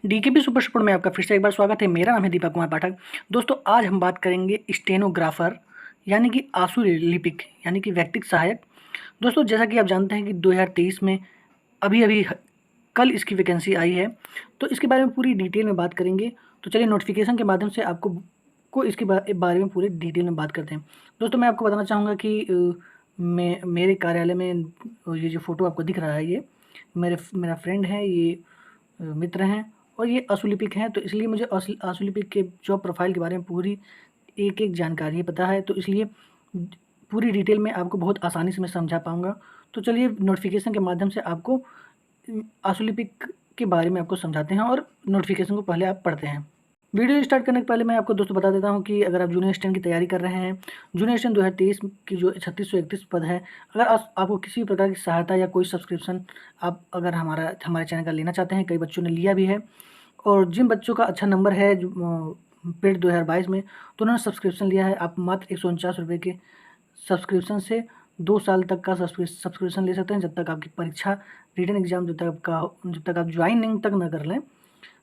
DKP super sport में आपका फिर से एक बार स्वागत है। मेरा नाम है दीपक कुमार पाठक। दोस्तों, आज हम बात करेंगे स्टेनोग्राफर यानी कि आंसू लिपिक यानी कि व्यक्तिक सहायक। दोस्तों, जैसा कि आप जानते हैं कि 2023 में अभी अभी कल इसकी वैकेंसी आई है, तो इसके बारे में पूरी डिटेल में बात करेंगे। तो चलिए नोटिफिकेशन के माध्यम से आपको इसके बारे में पूरे डिटेल में बात करते हैं। दोस्तों, मैं आपको बताना चाहूँगा कि मेरे कार्यालय में ये जो फ़ोटो आपको दिख रहा है, ये मेरा फ्रेंड है, ये मित्र हैं और ये आंसू हैं। तो इसलिए मुझे आंसू के जॉब प्रोफाइल के बारे में पूरी एक-एक जानकारी पता है, तो इसलिए पूरी डिटेल में आपको बहुत आसानी से मैं समझा पाऊँगा। तो चलिए नोटिफ़िकेशन के माध्यम से आपको आंसू के बारे में आपको समझाते हैं और नोटिफ़िकेशन को पहले आप पढ़ते हैं। वीडियो स्टार्ट करने के पहले मैं आपको दोस्तों बता देता हूँ कि अगर आप जूनियर असिस्टेंट की तैयारी कर रहे हैं, जूनियर असिस्टेंट 2023 की जो 3631 पद है, अगर आपको किसी भी प्रकार की सहायता या कोई सब्सक्रिप्शन आप अगर हमारे चैनल का लेना चाहते हैं, कई बच्चों ने लिया भी है और जिन बच्चों का अच्छा नंबर है जो पेड 2022 में, तो उन्होंने सब्सक्रिप्शन लिया है। आप मात्र 149 रुपये के सब्सक्रिप्शन से 2 साल तक का सब्सक्रिप्शन ले सकते हैं, जब तक आपकी परीक्षा रिटन एग्ज़ाम जब तक आप ज्वाइनिंग तक न कर लें,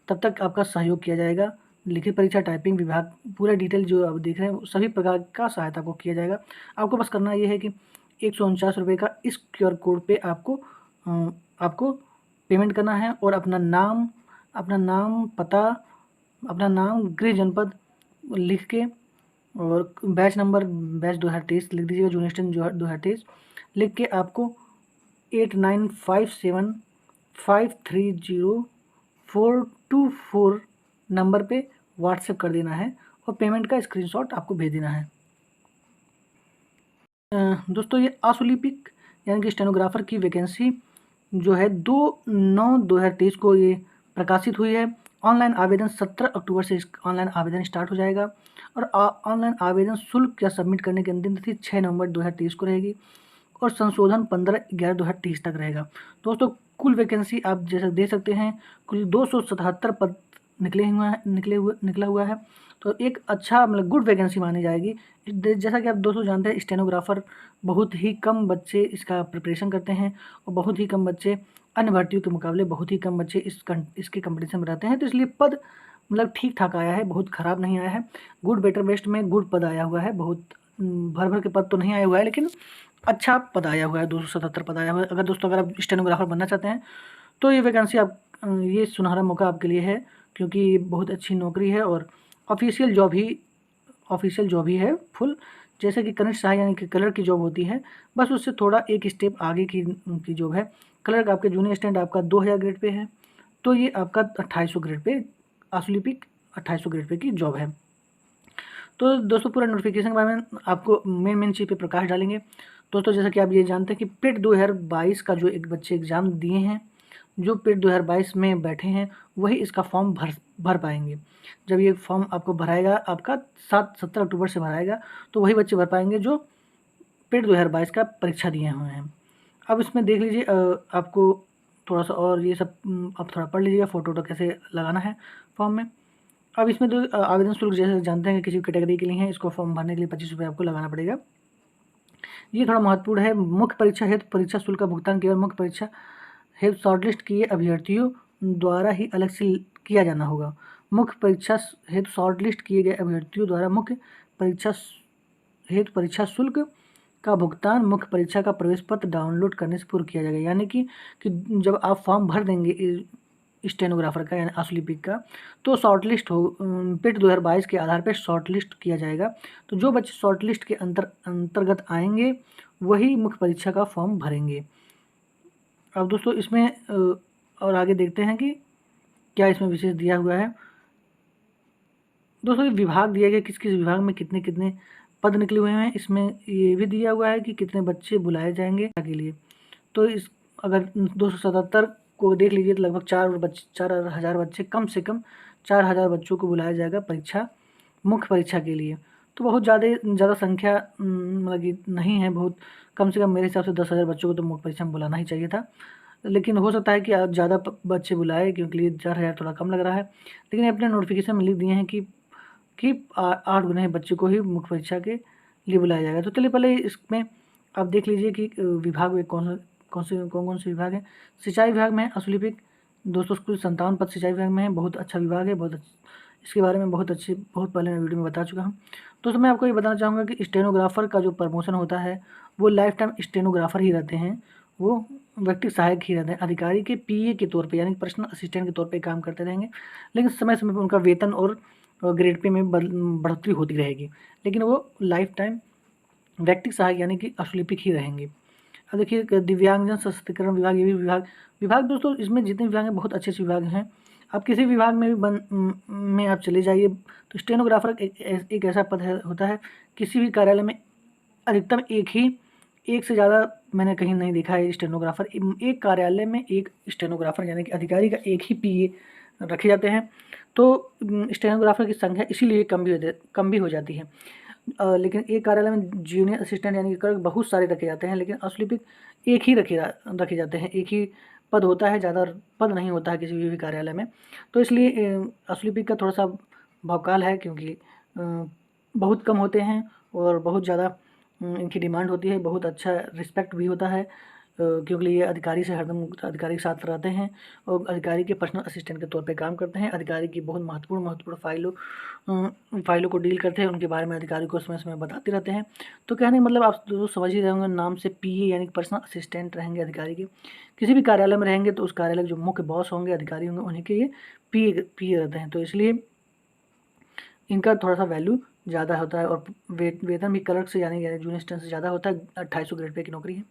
तब तक आपका सहयोग किया जाएगा। लिखित परीक्षा, टाइपिंग विभाग, पूरा डिटेल जो आप देख रहे हैं सभी प्रकार का सहायता आपको किया जाएगा। आपको बस करना ये है कि 149 रुपये का इस क्यूआर कोड पे आपको पेमेंट करना है और अपना नाम, पता, अपना नाम, गृह जनपद लिख के और बैच नंबर 2023 लिख दीजिएगा, जूनियर असिस्टेंट 2023 लिख के आपको 8957530424 नंबर पे व्हाट्सएप कर देना है और पेमेंट का स्क्रीनशॉट आपको भेज देना है। दोस्तों, ये आंसू यानी कि स्टेनोग्राफर की वैकेंसी जो है 2/9/2023 को ये प्रकाशित हुई है। ऑनलाइन आवेदन 17 अक्टूबर से ऑनलाइन आवेदन स्टार्ट हो जाएगा और ऑनलाइन आवेदन शुल्क या सबमिट करने की अंतिम तिथि 6 नवंबर 2023 को रहेगी और संशोधन 15/11/2023 तक रहेगा। दोस्तों, कुल वैकेंसी आप जैसे देख सकते हैं, कुल 277 पद निकला हुआ है। तो एक अच्छा मतलब गुड वैकेंसी मानी जाएगी। जैसा कि आप दोस्तों जानते हैं, स्टेनोग्राफर बहुत ही कम बच्चे इसका प्रिपरेशन करते हैं और बहुत ही कम बच्चे अन्य भर्तियों के मुकाबले बहुत ही कम बच्चे इसके कंपटीशन में रहते हैं। तो इसलिए पद मतलब ठीक ठाक आया है, बहुत ख़राब नहीं आया है। गुड बेटर बेस्ट में गुड पद आया हुआ है, बहुत भर भर के पद तो नहीं आया हुआ है, लेकिन अच्छा पद आया हुआ है, 277 पद आया हुआ है। अगर आप स्टेनोग्राफर बनना चाहते हैं तो ये वैकेंसी ये सुनहरा मौका आपके लिए है, क्योंकि ये बहुत अच्छी नौकरी है और ऑफिशियल जॉब ही है फुल। जैसे कि कनिष्ठ सहायक यानी कि क्लर्क की जॉब होती है, बस उससे थोड़ा एक स्टेप आगे की जॉब है। क्लर्क आपके जूनियर असिस्टेंट आपका 2000 ग्रेड पे है, तो ये आपका 2800 ग्रेड पे आंसू 2800 ग्रेड पे की जॉब है। तो दोस्तों, पूरा नोटिफिकेशन के बारे में आपको मेन चीज़ पे प्रकाश डालेंगे। दोस्तों, जैसा कि आप ये जानते हैं कि पेट 2022 का जो एक बच्चे एग्ज़ाम दिए हैं, जो पेट 2022 में बैठे हैं, वही इसका फॉर्म भर पाएंगे। जब ये फॉर्म आपको भराएगा, आपका 17 अक्टूबर से भराएगा, तो वही बच्चे भर पाएंगे जो पेट 2022 का परीक्षा दिए हुए हैं। अब इसमें देख लीजिए, आपको थोड़ा सा और ये सब आप थोड़ा पढ़ लीजिएगा, फ़ोटो कैसे लगाना है फॉर्म में। अब इसमें तो आवेदन शुल्क जैसे जानते हैं कि किसी कैटेगरी के लिए है, इसको फॉर्म भरने के लिए 25 रुपये आपको लगाना पड़ेगा। ये थोड़ा महत्वपूर्ण है। मुख्य परीक्षा हेतु परीक्षा शुल्क का भुगतान केवल मुख्य परीक्षा हेतु शॉर्टलिस्ट किए अभ्यर्थियों द्वारा ही अलग से किया जाना होगा। मुख्य परीक्षा हेतु शॉर्टलिस्ट किए गए अभ्यर्थियों द्वारा मुख्य परीक्षा हेतु परीक्षा शुल्क का भुगतान मुख्य परीक्षा का प्रवेश पत्र डाउनलोड करने से पूर्व किया जाएगा। यानी कि जब आप फॉर्म भर देंगे स्टेनोग्राफर का यानी आंसू का, तो शॉर्टलिस्ट हो पेट 2022 के आधार पर शॉर्टलिस्ट किया जाएगा। तो जो बच्चे शॉर्टलिस्ट के अंतर्गत आएंगे वही मुख्य परीक्षा का फॉर्म भरेंगे। अब दोस्तों, इसमें और आगे देखते हैं कि क्या इसमें विशेष दिया हुआ है। दोस्तों, ये विभाग दिया गया किस किस विभाग में कितने कितने पद निकले हुए हैं, इसमें ये भी दिया हुआ है कि कितने बच्चे बुलाए जाएंगे के लिए। तो इस अगर 277 को देख लीजिए तो लगभग 4,000 बच्चे, कम से कम 4,000 बच्चों को बुलाया जाएगा मुख्य परीक्षा के लिए। तो बहुत ज़्यादा संख्या मतलब कि नहीं है, बहुत कम से कम मेरे हिसाब से 10,000 बच्चों को तो मुख्य परीक्षा में बुलाना ही चाहिए था। लेकिन हो सकता है कि आप ज़्यादा बच्चे बुलाए, क्योंकि 4,000 थोड़ा कम लग रहा है। लेकिन अपने नोटिफिकेशन में लिख दिए हैं कि 8 गुने बच्चे को ही मुख्य परीक्षा के लिए बुलाया जाएगा। तो चलिए पहले इसमें आप देख लीजिए कि विभाग में कौन कौन से विभाग हैं। सिंचाई विभाग में आंसू दोस्तों कुल 57 पद सिंचाई विभाग में है, बहुत अच्छा विभाग है, इसके बारे में बहुत पहले मैं वीडियो में बता चुका हूँ। दोस्तों मैं आपको ये बताना चाहूँगा कि स्टेनोग्राफर का जो प्रमोशन होता है वो लाइफ टाइम स्टेनोग्राफर ही रहते हैं, वो व्यक्ति सहायक ही रहते हैं। अधिकारी के पीए के तौर पे यानी पर्सनल असिस्टेंट के तौर पे काम करते रहेंगे, लेकिन समय समय पर उनका वेतन और ग्रेड पे में बढ़ोतरी होती रहेगी, लेकिन वो लाइफ टाइम व्यक्ति सहायक यानी कि अश्वलिपिक ही रहेंगे। अब देखिए दिव्यांगजन सशक्तिकरण विभाग, ये भी विभाग दोस्तों इसमें जितने विभाग हैं बहुत अच्छे विभाग हैं। आप किसी विभाग में भी में आप चले जाइए तो स्टेनोग्राफर एक ऐसा पद होता है, किसी भी कार्यालय में अधिकतम एक से ज़्यादा मैंने कहीं नहीं देखा है स्टेनोग्राफर। एक कार्यालय में एक स्टेनोग्राफर यानी कि अधिकारी का एक ही पीए रखे जाते हैं, तो स्टेनोग्राफर की संख्या इसीलिए कम भी हो जाती है। लेकिन एक कार्यालय में जूनियर असिस्टेंट यानी कि क्लर्क बहुत सारे रखे जाते हैं, लेकिन अश्वलिपिक एक ही रखे जाते हैं, एक ही पद होता है, ज़्यादा पद नहीं होता है किसी भी कार्यालय में। तो इसलिए अश्वलिपिक का थोड़ा सा भौकाल है, क्योंकि बहुत कम होते हैं और बहुत ज़्यादा इनकी डिमांड होती है, बहुत अच्छा रिस्पेक्ट भी होता है, क्योंकि ये अधिकारी से हरदम अधिकारी के साथ रहते हैं और अधिकारी के पर्सनल असिस्टेंट के तौर पे काम करते हैं। अधिकारी की बहुत महत्वपूर्ण फाइलों को डील करते हैं, उनके बारे में अधिकारी को समय समय बताते रहते हैं। तो कहने का मतलब आप जो समझ ही रहे होंगे, नाम से पीए यानी पर्सनल असिस्टेंट रहेंगे अधिकारी के। किसी भी कार्यालय में रहेंगे तो उस कार्यालय के जो मुख्य बॉस होंगे, अधिकारी होंगे, उन्हीं के ये पीए रहते हैं, तो इसलिए इनका थोड़ा सा वैल्यू ज़्यादा होता है और वेतन भी क्लर्क से यानी जूनियर असिस्टेंट से ज़्यादा होता है। 2800 ग्रेड पे की नौकरी है।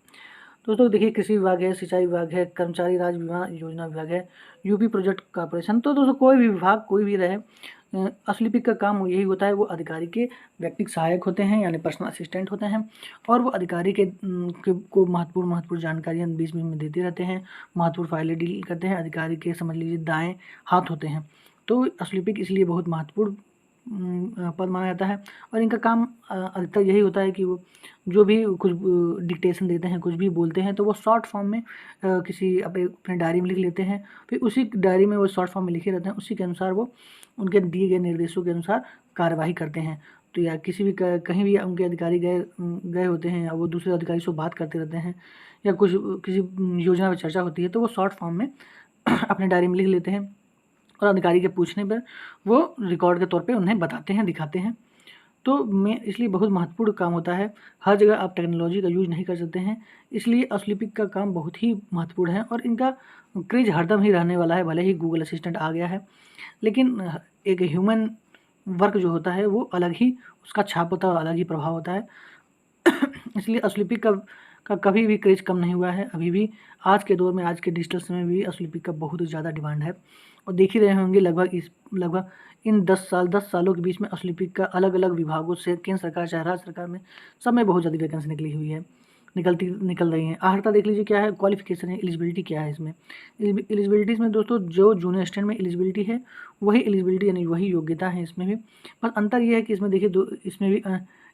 दोस्तों देखिए कृषि विभाग है, सिंचाई विभाग है, कर्मचारी राज्य बीमा योजना विभाग है, यूपी प्रोजेक्ट कॉर्पोरेशन। तो दोस्तों कोई भी विभाग कोई भी रहे, अश्वलिपिक का काम यही होता है, वो अधिकारी के व्यक्तिगत सहायक होते हैं यानी पर्सनल असिस्टेंट होते हैं, और वो अधिकारी को महत्वपूर्ण जानकारियाँ बीच में देते रहते हैं, महत्वपूर्ण फाइलें डील करते हैं, अधिकारी के समझ लीजिए दाएँ हाथ होते हैं। तो अश्वलिपिक इसलिए बहुत महत्वपूर्ण पद माना जाता है, और इनका काम अधिकतर यही होता है कि वो जो भी कुछ डिक्टेशन देते हैं, कुछ भी बोलते हैं, तो वो शॉर्ट फॉर्म में किसी अपने डायरी में लिख लेते हैं, फिर उसी डायरी में वो शॉर्ट फॉर्म में लिखे रहते हैं, उसी के अनुसार वो उनके दिए गए निर्देशों के अनुसार कार्यवाही करते हैं। तो या किसी भी कहीं भी उनके अधिकारी गए होते हैं, या वो दूसरे अधिकारी से बात करते रहते हैं, या कुछ किसी योजना पर चर्चा होती है, तो वो शॉर्ट फॉर्म में अपने डायरी में लिख लेते हैं, और अधिकारी के पूछने पर वो रिकॉर्ड के तौर पे उन्हें बताते हैं, दिखाते हैं। तो मैं इसलिए बहुत महत्वपूर्ण काम होता है, हर जगह आप टेक्नोलॉजी का यूज़ नहीं कर सकते हैं, इसलिए अश्वलिपिक का काम बहुत ही महत्वपूर्ण है, और इनका क्रेज हरदम ही रहने वाला है। भले ही गूगल असिस्टेंट आ गया है, लेकिन एक ह्यूमन वर्क जो होता है वो अलग ही उसका छाप होता है, अलग ही प्रभाव होता है। इसलिए अश्वलिपिक का कभी भी क्रेज कम नहीं हुआ है, अभी भी आज के दौर में, आज के डिजिटल समय में भी अश्वलिपिक का बहुत ज़्यादा डिमांड है। और देख ही रहे होंगे लगभग इन 10 सालों के बीच में अश्वलिपिक का अलग अलग विभागों से, केंद्र सरकार चाहे राज्य सरकार में, सब में बहुत ज़्यादा वैकेंसी निकल रही है। आखिरता देख लीजिए क्या है, क्वालिफिकेशन है, एलिजिबिलिटी क्या है इसमें। एलिजिबिलिटीज़ में दोस्तों जो जूनियर असिस्टेंट में एलिजिबिलिटी है वही एलिजिबिलिटी यानी वही योग्यता है इसमें भी, बस अंतर ये है कि इसमें देखिए इसमें भी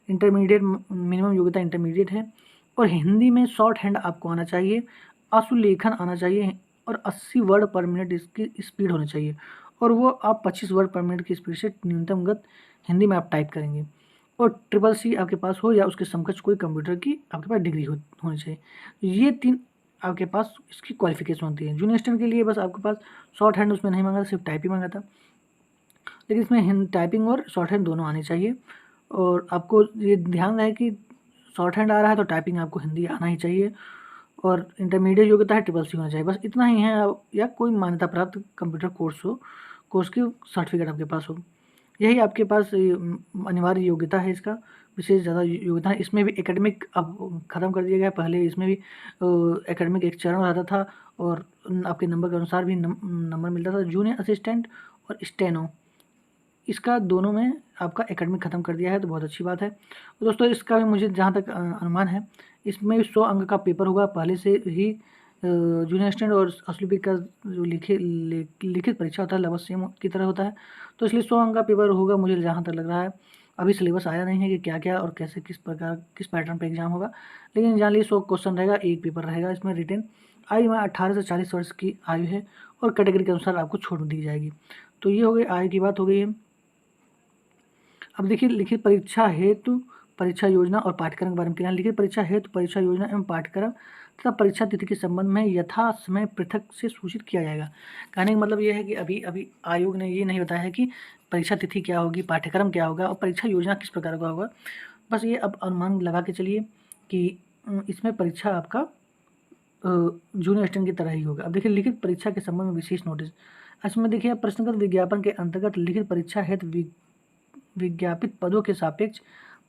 इंटरमीडिएट, मिनिमम योग्यता इंटरमीडिएट है, और हिंदी में शॉर्ट हैंड आपको आना चाहिए, आशुलेखन आना चाहिए, और 80 वर्ड पर मिनट इसकी स्पीड होनी चाहिए, और वो आप 25 वर्ड पर मिनट की स्पीड से न्यूनतम गति हिंदी में आप टाइप करेंगे, और CCC आपके पास हो या उसके समकक्ष कोई कंप्यूटर की आपके पास डिग्री होनी चाहिए। ये 3 आपके पास इसकी क्वालिफिकेशन होती है। जूनियर असिस्टेंट के लिए बस आपके पास शॉर्ट हैंड उसमें नहीं मांगा था, सिर्फ टाइप ही मांगा था, लेकिन इसमें टाइपिंग और शॉर्ट हैंड दोनों आनी चाहिए। और आपको ये ध्यान रहे कि शॉर्ट हैंड आ रहा है तो टाइपिंग आपको हिंदी आना ही चाहिए, और इंटरमीडिएट योग्यता है CCC होना चाहिए, बस इतना ही है। या कोई मान्यता प्राप्त कंप्यूटर कोर्स की सर्टिफिकेट आपके पास हो, यही आपके पास अनिवार्य योग्यता है। इसका विशेष ज़्यादा योग्यता है। इसमें भी एकेडमिक अब ख़त्म कर दिया गया है, पहले इसमें भी एकेडमिक एक चरण रहता था, और आपके नंबर के अनुसार भी नंबर मिलता था। जूनियर असिस्टेंट और स्टेनो, इसका दोनों में आपका एकेडमिक ख़त्म कर दिया है, तो बहुत अच्छी बात है। तो दोस्तों इसका भी मुझे जहाँ तक अनुमान है, इसमें 100 अंक का पेपर होगा, पहले से ही जूनियर असिस्टेंट और अश्वलिपिक का जो लिखित परीक्षा होता है लगभग सेम की तरह होता है, तो इसलिए 100 अंक का पेपर होगा मुझे जहाँ तक लग रहा है। अभी सिलेबस आया नहीं है कि क्या क्या और कैसे किस पैटर्न पे एग्जाम होगा, लेकिन जान लीजिए 100 क्वेश्चन रहेगा, एक पेपर रहेगा इसमें रिटन। आयु में 18 से 40 वर्ष की आयु है, और कैटेगरी के अनुसार आपको छूट दी जाएगी। तो ये हो गई आयु की बात हो गई है। अब देखिए लिखित परीक्षा हेतु परीक्षा योजना और पाठ्यक्रम के बारे में क्या है। लिखित परीक्षा हेतु परीक्षा योजना एवं पाठ्यक्रम तथा परीक्षा तिथि के संबंध में यथा समय पृथक से सूचित किया जाएगा। कहने का मतलब ये है कि अभी आयोग ने ये नहीं बताया है कि परीक्षा तिथि क्या होगी, पाठ्यक्रम क्या होगा और परीक्षा योजना किस प्रकार का होगा। बस ये अब अनुमान लगा के चलिए कि इसमें परीक्षा आपका जूनियर असिस्टेंट की तरह ही होगा। अब देखिए लिखित परीक्षा के संबंध में विशेष नोटिस। इसमें देखिए प्रश्नगत विज्ञापन के अंतर्गत लिखित परीक्षा हेतु विज्ञापित पदों के सापेक्ष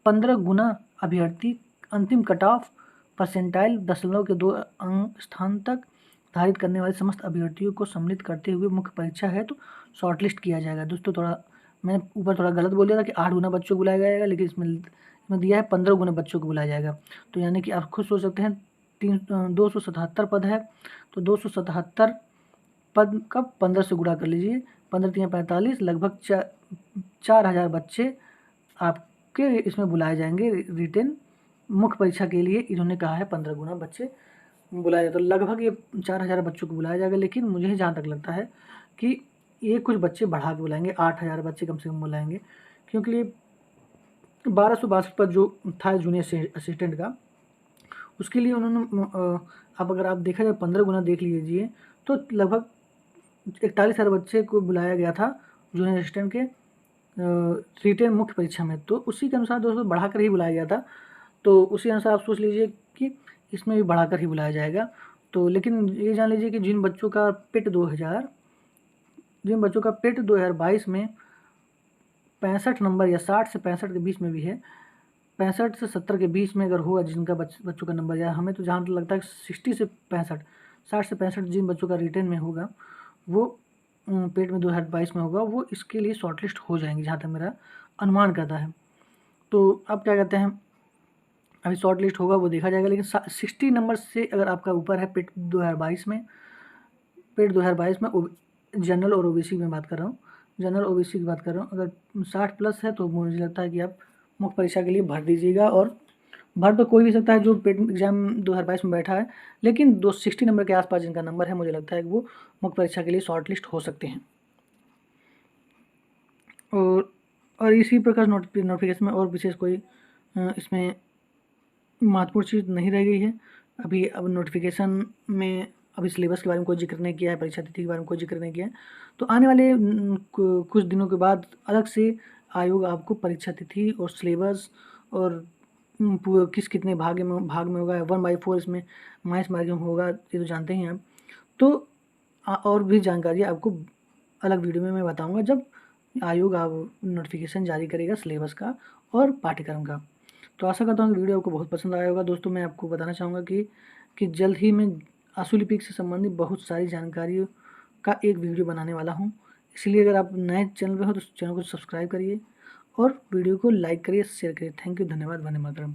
15 गुना अभ्यर्थी अंतिम कट ऑफ परसेंटाइल 0.2 अंक स्थान तक धारित करने वाले समस्त अभ्यर्थियों को सम्मिलित करते हुए मुख्य परीक्षा हेतु शॉर्टलिस्ट किया जाएगा। दोस्तों थोड़ा मैंने ऊपर थोड़ा गलत बोल दिया था कि 8 गुना बच्चों को बुलाया जाएगा, लेकिन इसमें दिया है 15 गुना बच्चों को बुलाया जाएगा। तो यानी कि आप खुद सोच सकते हैं 277 पद है, तो 277 पद का 15 से गुणा कर लीजिए, 15 3 45, लगभग 4000 बच्चे आपके इसमें बुलाए जाएंगे रिटेन मुख्य परीक्षा के लिए। इन्होंने कहा है 15 गुना बच्चे बुलाया जाए, तो लगभग ये 4000 बच्चों को बुलाया जाएगा। लेकिन मुझे जहाँ तक लगता है कि ये कुछ बच्चे बढ़ा के बुलाएंगे, 8000 बच्चे कम से कम बुलाएंगे, क्योंकि 1262 पद जो था जूनियर असिस्टेंट का, उसके लिए उन्होंने अब अगर आप देखा जाए 15 गुना देख लीजिए तो लगभग 41,000 बच्चे को बुलाया गया था जूनियर असिस्टेंट के रिटेन मुख्य परीक्षा में। तो उसी के अनुसार दोस्तों बढ़ाकर ही बुलाया गया था, तो उसी अनुसार आप सोच लीजिए कि इसमें भी बढ़ाकर ही बुलाया जाएगा। तो लेकिन ये जान लीजिए कि जिन बच्चों का पेट 2022 में 65 नंबर या 60 से 65 के बीच में भी है, 65 से 70 के बीच में अगर हुआ जिनका बच्चों का नंबर, या हमें तो जहाँ तक लगता है 60 से 65, 60 से 65 जिन बच्चों का रिटेन में होगा वो पेट में 2022 में होगा, वो इसके लिए शॉर्टलिस्ट हो जाएंगे, जहाँ तक मेरा अनुमान करता है। तो अब क्या कहते हैं, अभी शॉर्ट लिस्ट होगा वो देखा जाएगा। लेकिन 60 नंबर से अगर आपका ऊपर है पेट 2022 में, जनरल और ओबीसी में बात कर रहा हूँ, जनरल ओबीसी की बात कर रहा हूँ, अगर 60 प्लस है तो मुझे लगता है कि आप मुख्य परीक्षा के लिए भर दीजिएगा। और भर तो कोई भी सकता है जो पेट एग्जाम 2022 में बैठा है, लेकिन 260 नंबर के आसपास जिनका नंबर है मुझे लगता है कि वो मुख्य परीक्षा के लिए शॉर्ट लिस्ट हो सकते हैं। और इसी प्रकार नोटिफिकेशन में और विशेष कोई इसमें महत्वपूर्ण चीज़ नहीं रह गई है। अब नोटिफिकेशन में अभी सिलेबस के बारे में कोई जिक्र नहीं किया है, परीक्षा तिथि के बारे में कोई जिक्र नहीं किया है। तो आने वाले कुछ दिनों के बाद अलग से आयोग आपको परीक्षा तिथि और सिलेबस और कितने भाग में होगा, 1/4 इसमें माइनस मार्किंग होगा, ये तो जानते ही हैं आप। तो और भी जानकारी आपको अलग वीडियो में मैं बताऊंगा जब आयोग आप नोटिफिकेशन जारी करेगा सिलेबस का और पाठ्यक्रम का। तो आशा करता हूँ कि वीडियो आपको बहुत पसंद आया होगा। दोस्तों मैं आपको बताना चाहूँगा कि जल्द ही मैं आशुलिपिक से संबंधित बहुत सारी जानकारियों का एक वीडियो बनाने वाला हूँ। इसलिए अगर आप नए चैनल पर हो तो चैनल को सब्सक्राइब करिए और वीडियो को लाइक करिए, शेयर करिए। थैंक यू, धन्यवाद, वंदे मातरम।